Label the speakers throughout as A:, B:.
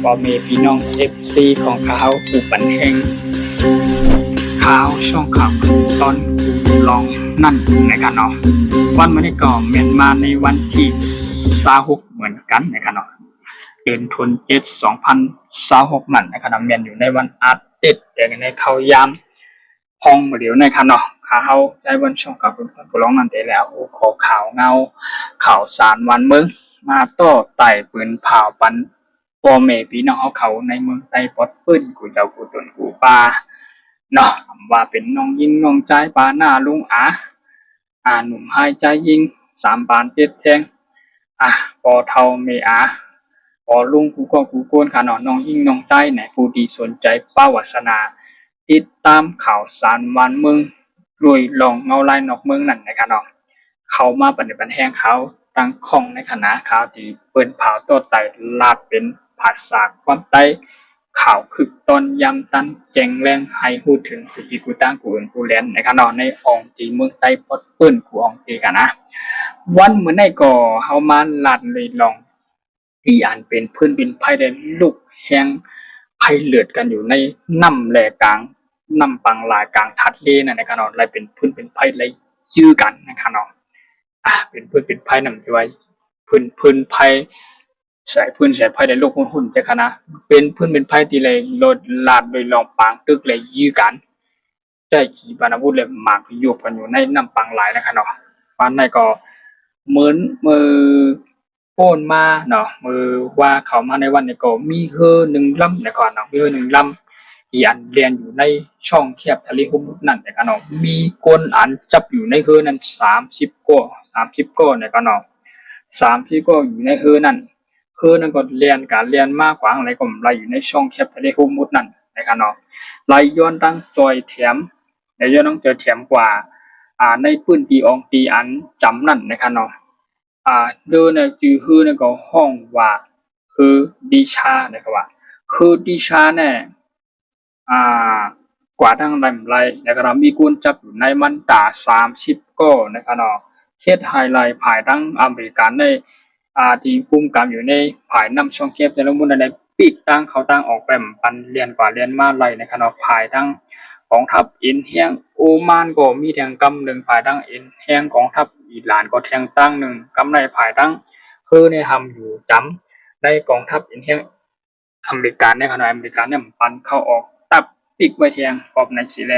A: บ่มีพี่น้อง FC ของเขาผู้ปันแห่งข่าวช่องข่าวตอนกูลองนั่นนะครับเนาะวันมื้อนี้ก็แม่นมาในวันที่26เหมือนกันนะครับเนาะเดือนธันวาคม2026มันนะครับแม่นอยู่ในวันอาทิตย์แต่ในเข้ายามพองเหลียวนะครับเนาะข่าวใจวันช่องข่าวกูลองนั่นแต่แล้วขอข่าวเงาข่าวสารวันเมืองมาต่อไต่ปืนเผาปันพ่อแม่พี่น้องเขาในเมืองไต้ปอดปื้นกูเจ้ากูตนกูปาเนาะว่าเป็นน้องยิงน้องใจปาหน้าลุงหนุ่มหายใจยิง3 บาน 7 แฉงปอเท่าเมปอลุงกูก็กูโกนค่ะเนาะน้องยิงน้องใจไหนผู้ที่สนใจป้าวาสนาติดตามข่าวสารวันเมืองรวยลองเงาลายนอกเมืองนั่นนะครับเนาะเขามาปฏิบัติแห่งเขาตั้งข้องในคณะข่าวที่เปิ้นเผาตัวไตลาดเป็นภาษาความใต้ข่าวคึกตอนยำตันแจงแรงให้พูดถึงกูที่กูตั้งกูอื่นกูแลนนะครับเนาะในองค์ที่เมืองใต้ปอดเปิ้นกูองค์ที่กันนะวันมื้อนี้ก็เฮามาลาดเลยลองที่อันเป็นพื้นดินไผได้ลูกแห้งไผเลือดกันอยู่ในน้ำแลกลางน้ำปังลายกลางทัดเลนั่นนะครับเนาะเลยเป็นพื้นเป็นไผเลยยื้อกันนะครับเนาะเป็นพื้นเป็นไผนำที่ว่าพื้นไผใส่พื้นใส่ไผได้ลูกหุ่นๆจังคั่นนะเป็นพื้นเป็นไผที่เลยโลดลาดโดยลองปางตึกเลยยื้อกันได้ขีปนาวุธเลยหมากอยู่กันอยู่ในน้ำปังหลายนะครับเนาะปานนั้นก็เหมือนมือโป้นมาเนาะมือว่าเขามาในวันนี้ก็มีเฮือ1ลำนะครับเนาะมีเฮือ1ลำที่อันเรียนอยู่ในช่องแคบทะเลหุบนั่นนะครับเนาะมีคนอันจับอยู่ในเฮือนั้น30ก็นะครับเนาะ30ก็อยู่ในเฮือนั้นก็เรียนการเรียนมากกว่าอะไรก็ไหลอยู่ในช่องแคบทะเลหุบนั่นนะครับเนาะไหลย้อนตั้งจอยแถมและย้อนต้องเจอแถมกว่าในพื้นที่อองตีอันจำนั่นนะครับเนาะเดินเนี่ยจือคือเนี่ยก็ห้องว่าคือดิชานะครับว่าคือดิชาเนี่ยกว่าทั้งลำไรนะครับมีคนจับอยู่ในมันตา30ก็นะครับเนาะเขตไฮไลท์ภายทั้งอเมริกันในที่กุมกำอยู่ในภายน้ำช่องเก็บแต่ละมุมในปิดตั้งเขาตั้งออกแบบปันเรียนกว่าเรียนมาไรนะครับเนาะภายทั้งกองทัพอินเฮียงโอมานก็มีแทงกำหนึ่งภายทั้งอินเฮียงกองทัพอิหร่านก็แทงตั้งหนึ่งกำในภายทั้งคือในทำอยู่จำในกองทัพอินเฮียงอเมริกันในขณะอเมริกันเนี่ยปันเข้าออกตับปิกไว้แทงกอบในสิแล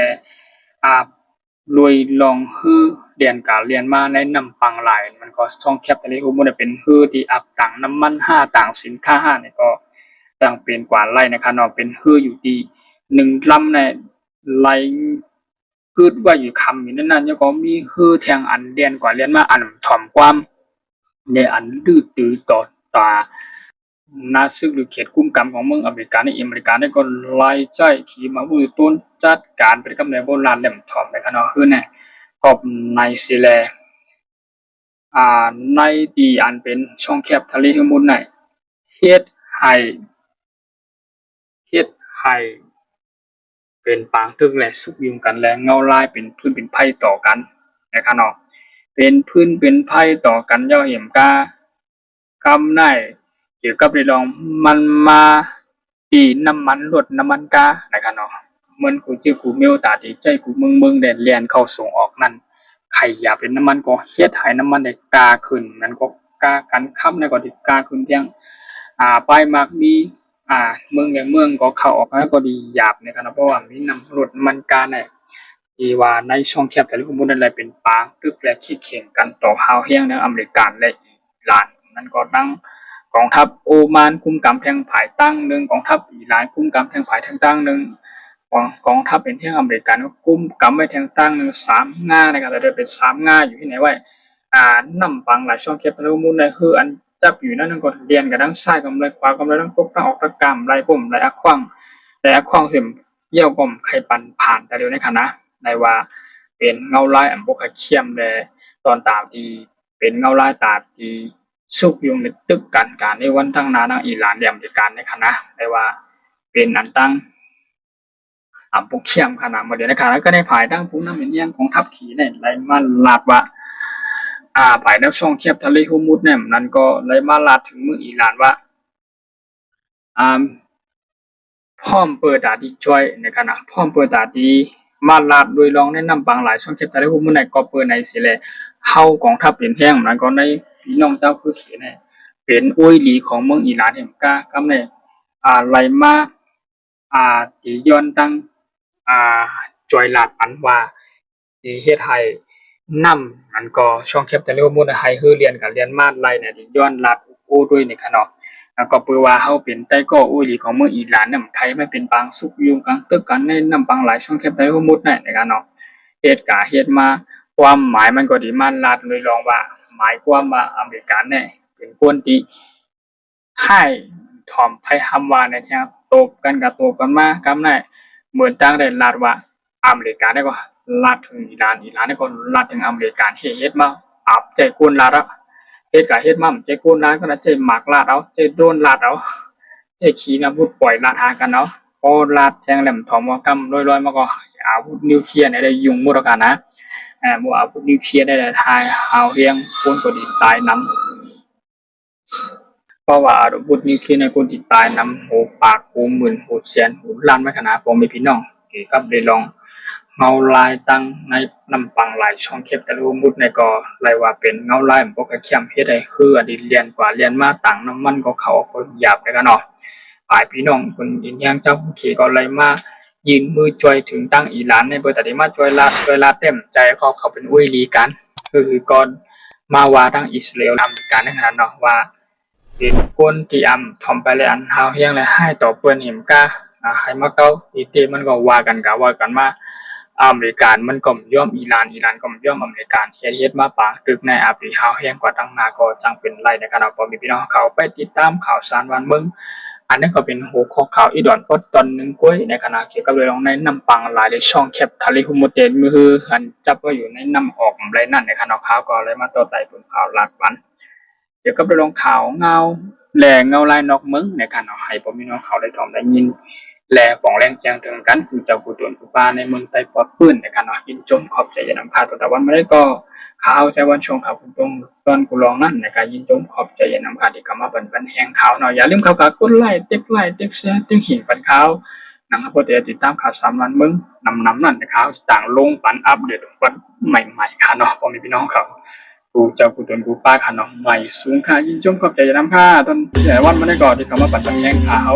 A: รวยลองฮือเรียนการเรียนมาในนำปังหลายมันก็ช่องแคบทะเลหุบมันเป็นฮือที่อับต่างน้ำมัน5ต่างสินค้า5เนี่ยก็ต่างเป็นกว่าไล่นะครับเนาะเป็นฮืออยู่ที่1ลำในไล่พืชว่าอยู่คำอยู่นั่นยังก็มีฮือแทงอันเรียนกว่าเรียนมาอันถ่อมความในอันดื้อตื้อต่อตานาซึกหรือเขตกุมกำของเมืองอเมริกาในอเมริกาได้ก็ไล่ใจขี่มามือต้นจัดการเป็นกำเนิดโบราณเล่มถ่อมในขณะคือเนี่ยก็ในซีแลในที่อันเป็นช่องแคบทะเลหุบมุนเนี่ยเฮ็ดให้เป็นปางตึกและสุกยุงกันและเงาลายเป็นพื้นเป็นไผ่ต่อกันนะครับเนาะเป็นพื้นเป็นไผ่ต่อกันย่อเหี่ยมกำได้เกี่ยวกับเรื่องมันมาตีน้ำมันลดน้ำมันกานะครับเนาะเหมือนกูชื่อกูเมลตาที่ใจกูมึงแดนเรียนเข้าส่งออกนั่นใครอยากเป็นน้ำมันก็เฮ็ดให้น้ำมันได้กาขึ้นมันก็กากันค้ำในก็ได้กาขึ้นเพียงปลายมากมีเมืองก็เข้าออกแล้วก็ดีหยาบในครับเพราะว่ามีน้ำรถมันกาเนี่ยที่ว่าในช่องแคบแต่ละมุมนั่นแหละเป็นปางตึกและขี้เข่งกันต่อฮาวเฮียงในอเมริกันและอิหร่านนั่นก็ตั้งกองทัพโอมานคุมกำแพงผายตั้งหนึ่งกองทัพอิหร่านคุมกำแพงผายทางตั้งหนึ่งกองทัพเป็นที่อเมริกันก็คุมกำไว้ทางตั้งหนึ่ง3 ง่านะครับแต่เป็น3 ง่าอยู่ที่ไหนไว้น้ำปังหลายช่องแคบแต่ละมุมนั่นคืออันจับอยู่นั่นก็เรียนกันทั้งซ้ายกับไรขวากับไรทั้งกบทั้งออกทั้งกามไรปุ่มไรอักขว้างไรอักขว้างเสียมเยี่ยวกลมไข่ปันผ่านแต่เดียวในคณะในว่าเป็นเงาลายอันบกเชี่ยมเลยตอนตาที่เป็นเงาลายตาที่สุกยุงในตึกการในวันทั้งนาทั้งอิหร่านเดียมในการในคณะในว่าเป็นอันตั้งบกเชี่ยมขนาดมาเดียวในคณะก็ได้ผายตั้งพุ่งน้ำเหม็นเยี่ยงของทัพขี่ในไรมาลาดว่าภายในช่องแคบทะเลฮุมุดเนี่ยนั่นก็เลยมาลาดถึงเมืองอิหร่านว่า อ่าพร้อมเปิดตาดีช่วยในขณะพร้อมเปิดตาดีมาลาดโดยลองแนะนำบางหลายช่องเก็บแต่ละหุ้มในก็เปิดในสิแลเฮากองทัพเปลี่ยนแห้งมันก็ในพี่น้องเจ้าคือเขียนเนี่ยเป็นอุ้ยหลีของเมืองอิหร่านแห่งกากำในไหลมาที่ย้อนตั้งอ่าจอยลาดปันว่าที่เฮ็ดให้นำมันก็ช่องแคปแต่ละหุ้มในให้คือเรียนกับเรียนมาดไล่เนี่ยที่ย้อนลาดโอ้ด้วยในขณะแล้วก็เปือว่าเฮาเป็นใต้ก็อุ้ยหลีของเมืองอิหร่านนำไทยไม่เป็นบางสุกอยู่กลางตึกกันในนำบางหลายช่องแคปแต่ละหุ้มในกันเนาะเฮ็ดกะเฮ็ดมาความหมายมันก็ดีมันลาดเลยลองว่าหมายความว่าอเมริกันเนี่ยเป็นคนที่ให้ถ่อมไผคำว่านะครับตบกันก็ตบกันมากำได้เหมือนตั้งได้ลาดว่าอเมริกาได้ก็ลาดถึงอิหร่านได้ก็ลาดถึงอเมริกันเฮ็ดมาอับใจกุนลาดอะเฮ็ดกะเฮ็ดมาใจกุนลาดก็ใจหมักลาดเอาใจโดนลาดเอาใจขีอาวุธปล่อยลาดหากันเอาพอลาดแทงแหลมถอมว่ากำลอยๆมาก็อาวุธนิวเคลียร์ได้ยุ่งหมดกันนะบ่อาวุธนิวเคลียร์ได้ทายเอาเรียงคนก็ดีตายนำเพราะว่าอาวุธนิวเคลียร์ในคนที่ตายนำหูปากหูหมื่นหูแสนหูล้านไม่ขนาดผมมีพี่น้องเกี่ยวกับได้ลองเงาลายตั้งในนำปังหลายช่องเข็บแต่ละมุดในก็ลายว่าเป็นเงาลายปกติเข้มเฮ็ดได้คืออดีตเรียนกว่าเรียนมาต่างน้ำมันก็เข้าก็หยาบไปกันเนาะฝ่ายพี่น้องคนอินยังเจ้าผู้ขี่ก็เลยมายืนมือช่วยถึงตั้งอิหร่านในเบอร์ตัดมาช่วยลาดเต็มใจเขาเป็นอุ้ยลีกันคือก่อนมาว่าทั้งอิสราเอลอเมริกันนะครับเนาะว่าเป็นคนที่ทอมไปเลยอันเฮาเฮียงเลยให้ต่อเปิ้นเห็นกะให้มาเก้าอีเตมันก็ว่ากันมาอเมริกันมันก็ย่อมอิหร่านก็ย่อมอเมริกันเฮ็ดมาปางตึกในอาปีเฮาเฮียงกว่าตั้งนาก็จังเป็นไรนะครับเนาะพอมีพี่น้องเขาไปติดตามข่าวสารวันเมืองอันนี้ก็เป็นหัวข้อข่าวอีดอนพดตอนนึงก้อยในขณะเกี่ยวกับเรื่องในนำปังหลายในช่องแคปทะเลหุมเตนมือคือหันจับว่าอยู่ในนำออกไรนั่นในขณะข่าวก็เลยมาต่อไต่ผลข่าวหลักวันเกี่ยวกับเรื่องข่าวเงาแหล่เงาลายนอกเมืองในขณะให้ผมมีน้องเขาได้ทอมได้ยินแหล่ป่องแรงแจงถึงกันคือเจ้าผู้ตวนผู้ปลาในเมืองไต้ปอดปื้นในขณะยินจมขอบใจยานำพาตัวตะวันมาได้ก็ข่าวใจวันชงข่าวตรงตอนกูลองนั่นในการยินจมขอบใจยานำพาที่กำมาบันแหงข่าวหน่อยอย่าลืมข่าวกดไลค์ติ๊กแชร์ติ๊กหินปันข่าวนะครับพอติดตามข่าวสารวันเมืองนำนั่นนะครับต่างลงปันอัปเดตวันใหม่ๆค่ะเนาะพอมีพี่น้องเขากูเจ้ากูตนกูป้าค่ะเนาะใหม่สูงค่ะยินจมขอบใจยานำพาตอนแต่วันมาได้ก่อนที่กำมาบันแหงข่าว